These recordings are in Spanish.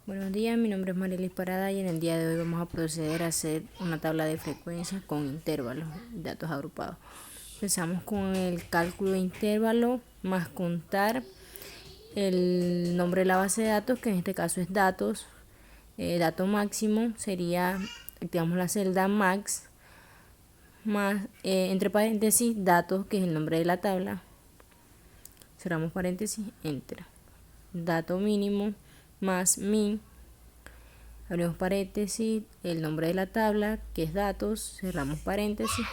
Buenos días, mi nombre es Marilis Parada y en el día de hoy vamos a proceder a hacer una tabla de frecuencias con intervalos y datos agrupados. Empezamos con el cálculo de intervalo más contar el nombre de la base de datos, que en este caso es datos. Dato máximo sería, activamos la celda max, más entre paréntesis datos, que es el nombre de la tabla. Cerramos paréntesis, enter. Dato mínimo más min, abrimos paréntesis, el nombre de la tabla, que es datos, cerramos paréntesis,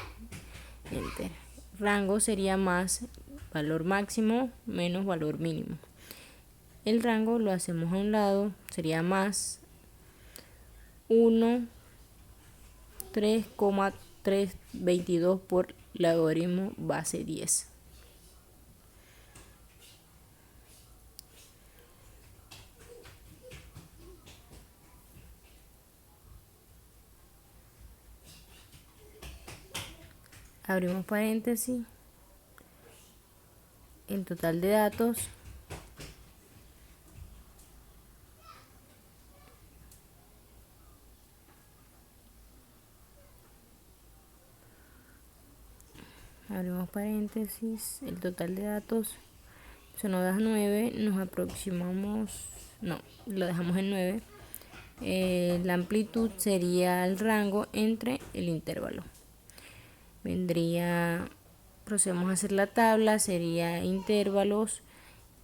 enter. Rango sería más valor máximo menos valor mínimo. El rango lo hacemos a un lado, sería más 1, 3,322 por logaritmo base 10. Abrimos paréntesis, el total de datos, abrimos paréntesis, el total de datos, eso nos da 9, nos aproximamos, no, lo dejamos en 9. La amplitud sería el rango entre el intervalo. Procedemos a hacer la tabla, sería intervalos,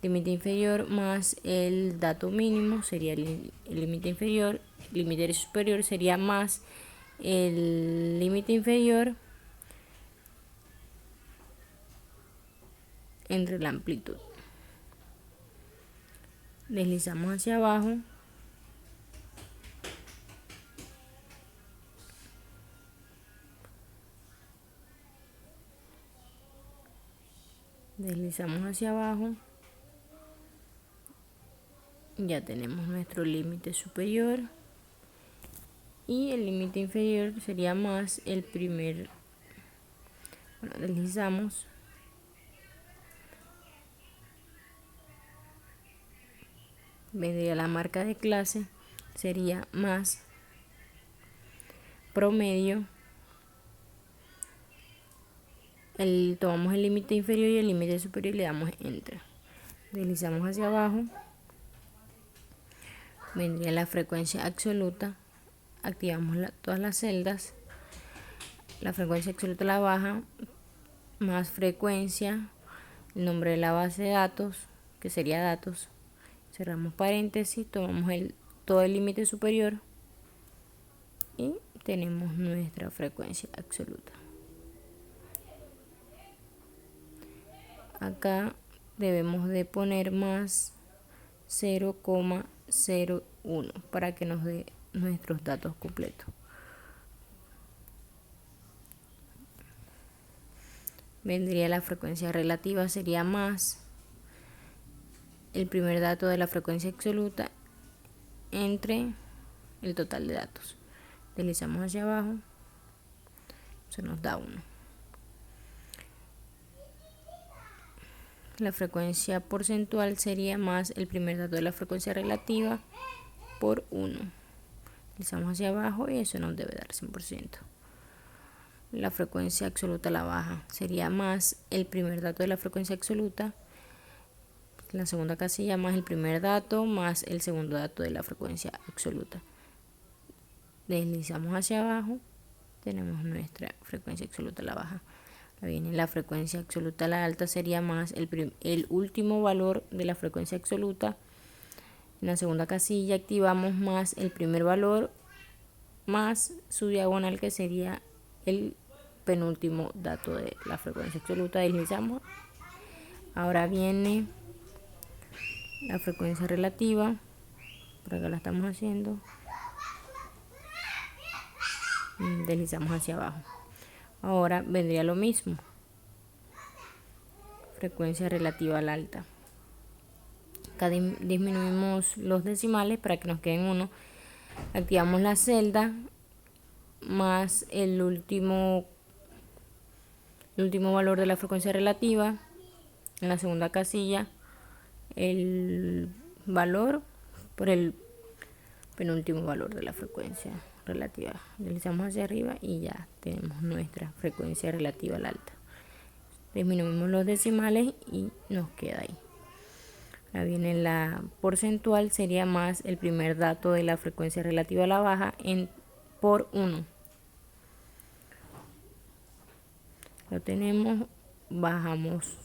límite inferior más el dato mínimo, sería el límite inferior, límite superior sería más el límite inferior entre la amplitud. Deslizamos hacia abajo. Deslizamos hacia abajo. Ya tenemos nuestro límite superior. Y el límite inferior sería más el primer. Bueno, deslizamos. Vendría la marca de clase, sería más promedio. Tomamos el límite inferior y el límite superior y le damos enter. Deslizamos hacia abajo. Vendría la frecuencia absoluta. Activamos todas las celdas. La frecuencia absoluta la baja, más frecuencia, el nombre de la base de datos, que sería datos. Cerramos paréntesis, tomamos todo el límite superior y tenemos nuestra frecuencia absoluta. Acá debemos de poner más 0,01 para que nos dé nuestros datos completos. Vendría la frecuencia relativa, sería más el primer dato de la frecuencia absoluta entre el total de datos. Deslizamos hacia abajo, se nos da 1. La frecuencia porcentual sería más el primer dato de la frecuencia relativa por 1. Deslizamos hacia abajo y eso nos debe dar 100%. La frecuencia absoluta la baja sería más el primer dato de la frecuencia absoluta, la segunda casilla más el primer dato más el segundo dato de la frecuencia absoluta. Deslizamos hacia abajo, tenemos nuestra frecuencia absoluta la baja. Ahora viene la frecuencia absoluta la alta, sería más el último valor de la frecuencia absoluta. En la segunda casilla activamos más el primer valor más su diagonal, que sería el penúltimo dato de la frecuencia absoluta. Deslizamos. Ahora viene la frecuencia relativa, por acá la estamos haciendo. Deslizamos hacia abajo. Ahora vendría lo mismo, frecuencia relativa a la alta. Acá disminuimos los decimales para que nos queden 1. Activamos la celda más el último valor de la frecuencia relativa. En la segunda casilla el valor por el penúltimo valor de la frecuencia relativa. Deslizamos hacia arriba y ya tenemos nuestra frecuencia relativa al alta. Disminuimos los decimales y nos queda ahí. Ahora viene la porcentual, sería más el primer dato de la frecuencia relativa a la baja por 1. Lo tenemos, bajamos,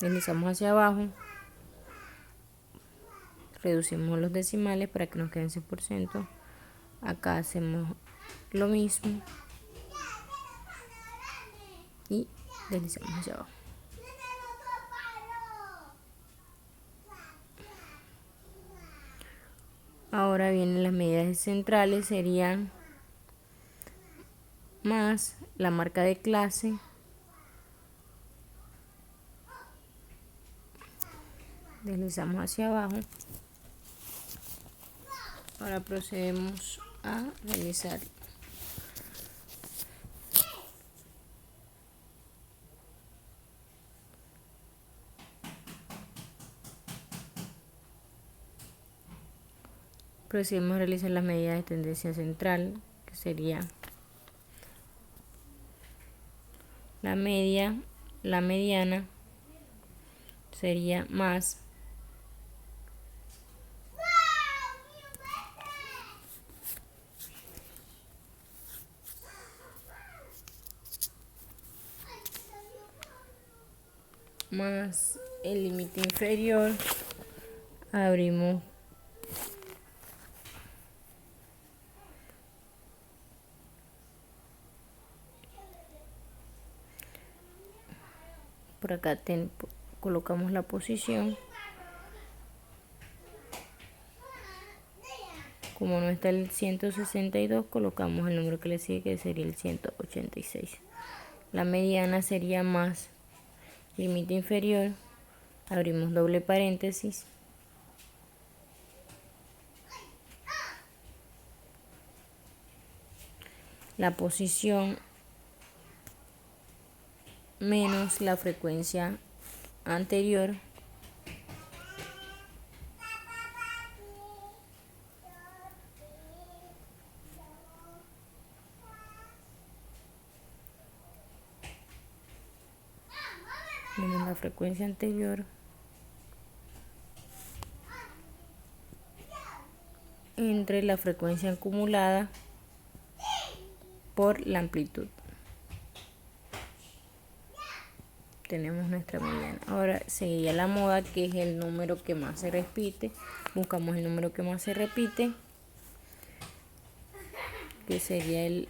deslizamos hacia abajo, reducimos los decimales para que nos queden 100%. Acá hacemos lo mismo y deslizamos hacia abajo. Ahora vienen las medidas centrales, serían más la marca de clase deslizamos hacia abajo. Ahora procedemos a realizar las medidas de tendencia central, que sería la media, la mediana sería más el límite inferior. Abrimos por acá, colocamos la posición. Como no está el 162, colocamos el número que le sigue, que sería el 186. La mediana sería más límite inferior. Abrimos doble paréntesis. La posición menos la frecuencia anterior. Menos la frecuencia anterior entre la frecuencia acumulada por la amplitud. Tenemos nuestra mediana. Ahora seguiría la moda, que es el número que más se repite. Buscamos el número que más se repite, que sería el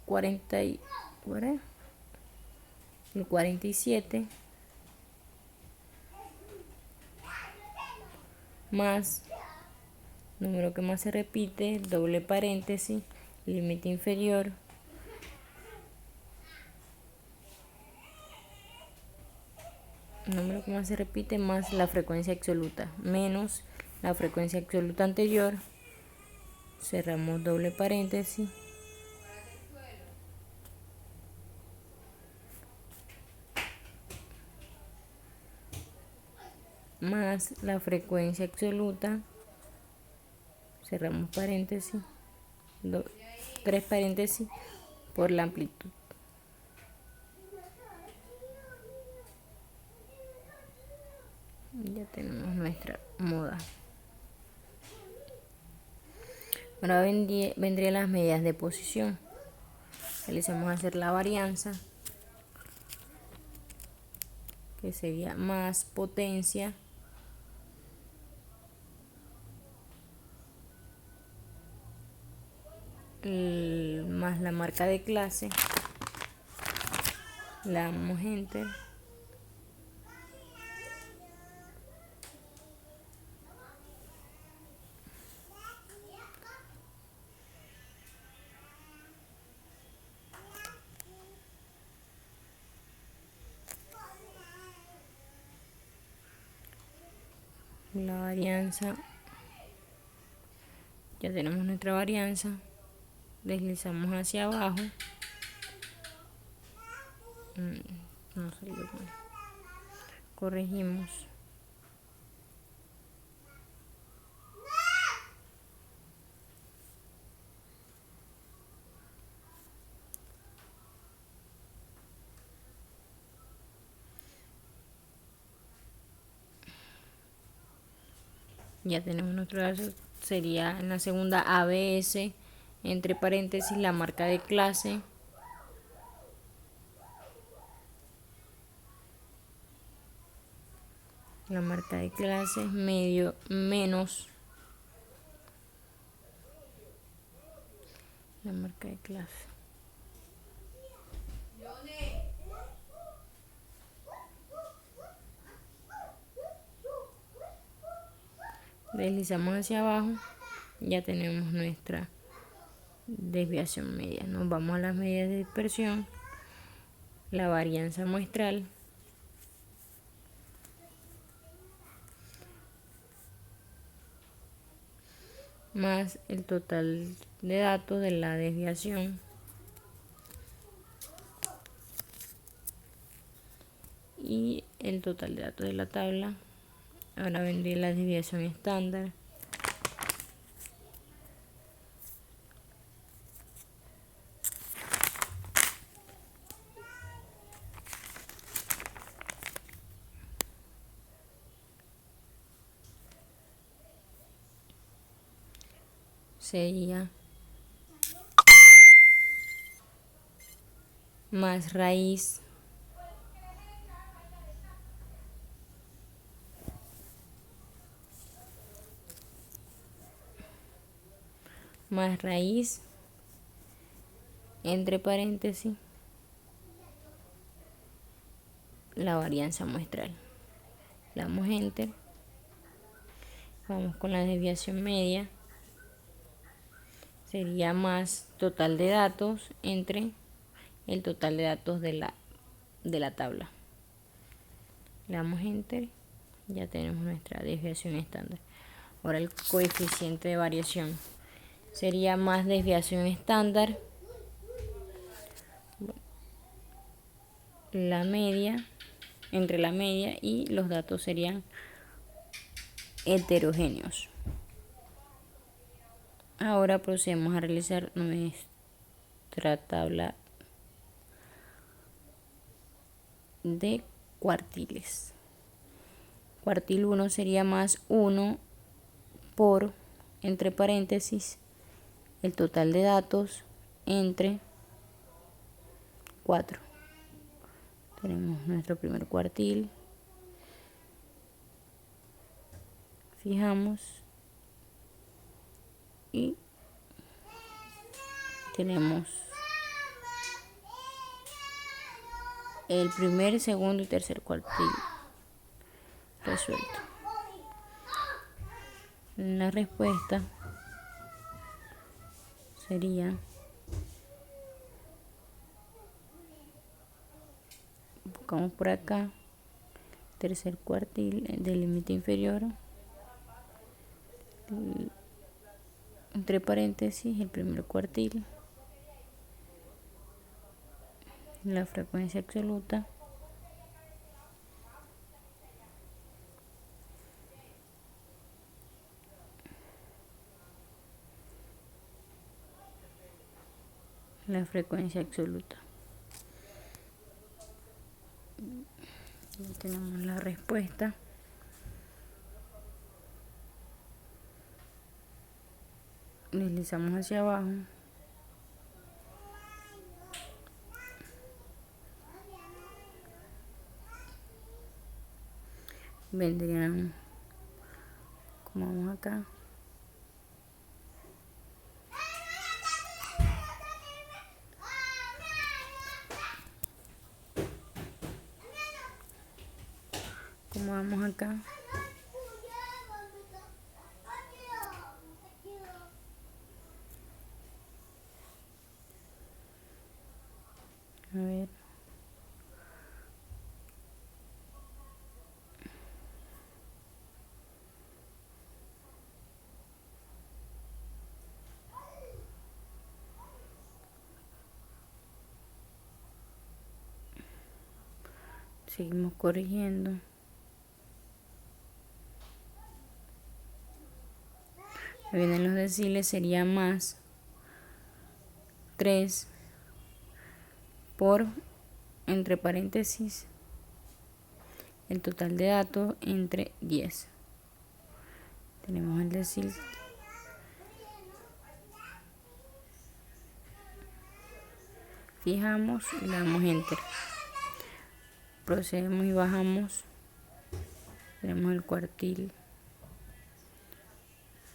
47, más número que más se repite, doble paréntesis, límite inferior, número que más se repite, más la frecuencia absoluta, menos la frecuencia absoluta anterior. Cerramos doble paréntesis, más la frecuencia absoluta, cerramos paréntesis, tres paréntesis, por la amplitud. Ya tenemos nuestra moda. Ahora vendrían las medidas de posición. Realizamos hacer la varianza, que sería más potencia más la marca de clase. Le damos enter. La varianza, ya tenemos nuestra varianza, deslizamos hacia abajo, no salió mal, corregimos, Ya tenemos nuestro dato, sería en la segunda ABS, entre paréntesis la marca de clase, medio menos la marca de clase. Deslizamos hacia abajo, ya tenemos nuestra desviación media. Nos vamos a las medidas de dispersión, la varianza muestral, más el total de datos de la desviación y el total de datos de la tabla. Ahora vendría la desviación estándar. Sería más raíz entre paréntesis la varianza muestral. Le damos enter, vamos con la desviación media, sería más total de datos entre el total de datos de la tabla. Le damos enter, ya tenemos nuestra desviación estándar. Ahora el coeficiente de variación sería más desviación estándar, la media, entre la media, y los datos serían heterogéneos. Ahora procedemos a realizar nuestra tabla de cuartiles. Cuartil 1 sería más 1 por, entre paréntesis, el total de datos entre 4. Tenemos nuestro primer cuartil, fijamos y tenemos el primer, segundo y tercer cuartil resuelto. La respuesta sería, buscamos por acá, tercer cuartil del límite inferior, entre paréntesis el primer cuartil, la frecuencia absoluta, la frecuencia absoluta. Ya tenemos la respuesta. Deslizamos hacia abajo. Vendrían, como vamos acá, como vamos acá, a ver, seguimos corrigiendo. Vienen los deciles, sería más 3 por, entre paréntesis, el total de datos entre 10. Tenemos el decil. Fijamos y le damos enter. Procedemos y bajamos. Tenemos el cuartil.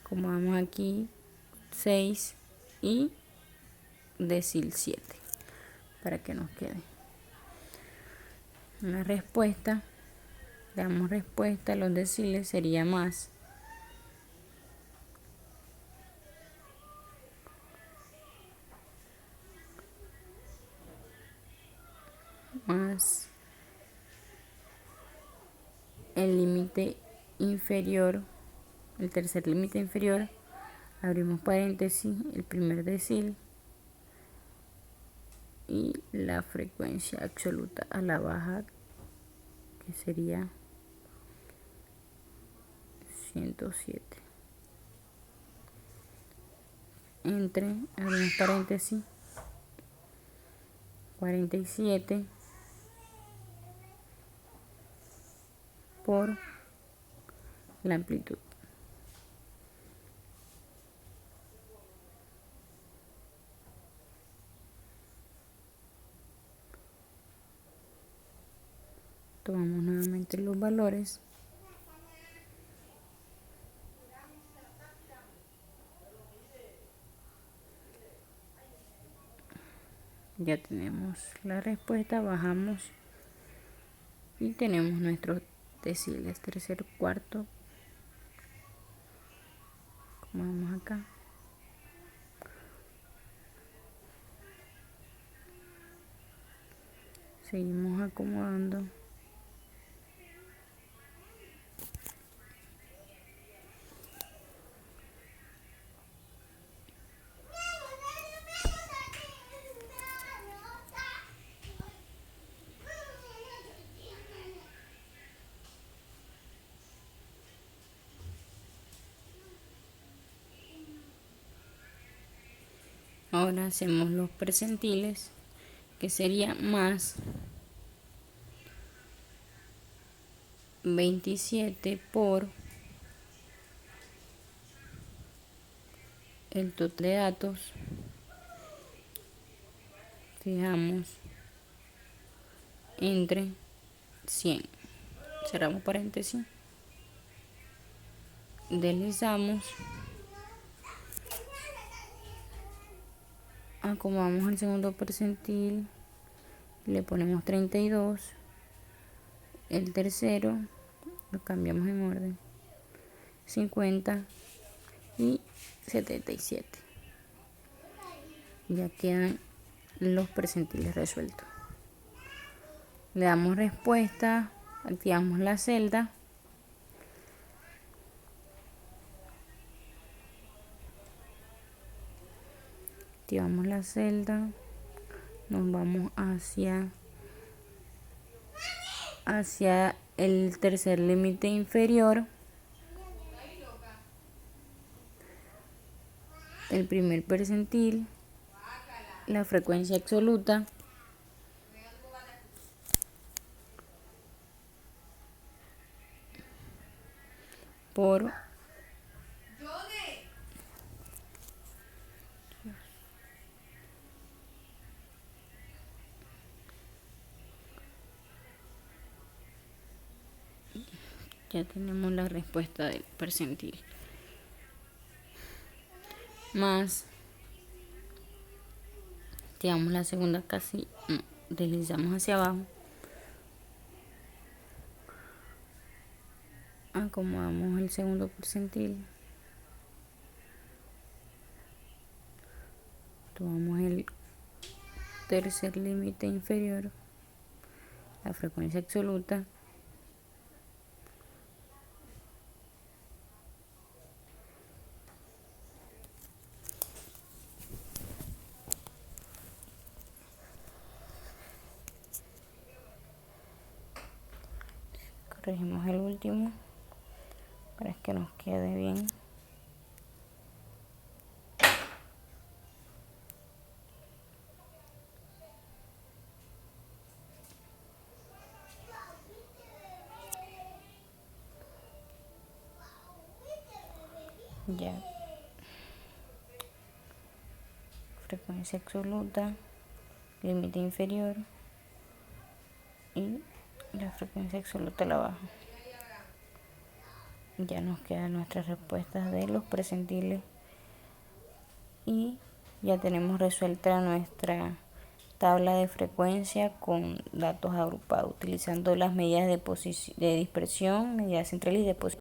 Acomodamos aquí 6 y decil 7 para que nos quede una respuesta. Le damos respuesta, los deciles sería más el límite inferior, el tercer límite inferior, abrimos paréntesis, el primer decil y la frecuencia absoluta a la baja, que sería 107. Entre, abrimos paréntesis, 47 por la amplitud. Tomamos nuevamente los valores. Ya tenemos la respuesta, bajamos y tenemos nuestros deciles, tercer, cuarto. Como vamos acá. Seguimos acomodando. Ahora hacemos los percentiles, que sería más 27 por el total de datos. Fijamos entre 100. Cerramos paréntesis. Deslizamos. Acomodamos el segundo percentil. Le ponemos 32. El tercero lo cambiamos en orden. 50 y 77. Ya quedan los percentiles resueltos. Le damos respuesta, activamos la celda. Activamos la celda. Nos vamos hacia el tercer límite inferior. El primer percentil, la frecuencia absoluta, por ya tenemos la respuesta del percentil, más tiramos la segunda casi, deslizamos hacia abajo, acomodamos el segundo percentil, tomamos el tercer límite inferior, la frecuencia absoluta, corregimos el último para que nos quede bien. Ya, frecuencia absoluta, límite inferior y la frecuencia absoluta a la baja. Ya nos quedan nuestras respuestas de los percentiles y ya tenemos resuelta nuestra tabla de frecuencia con datos agrupados utilizando las medidas de dispersión, medidas centrales y de posición.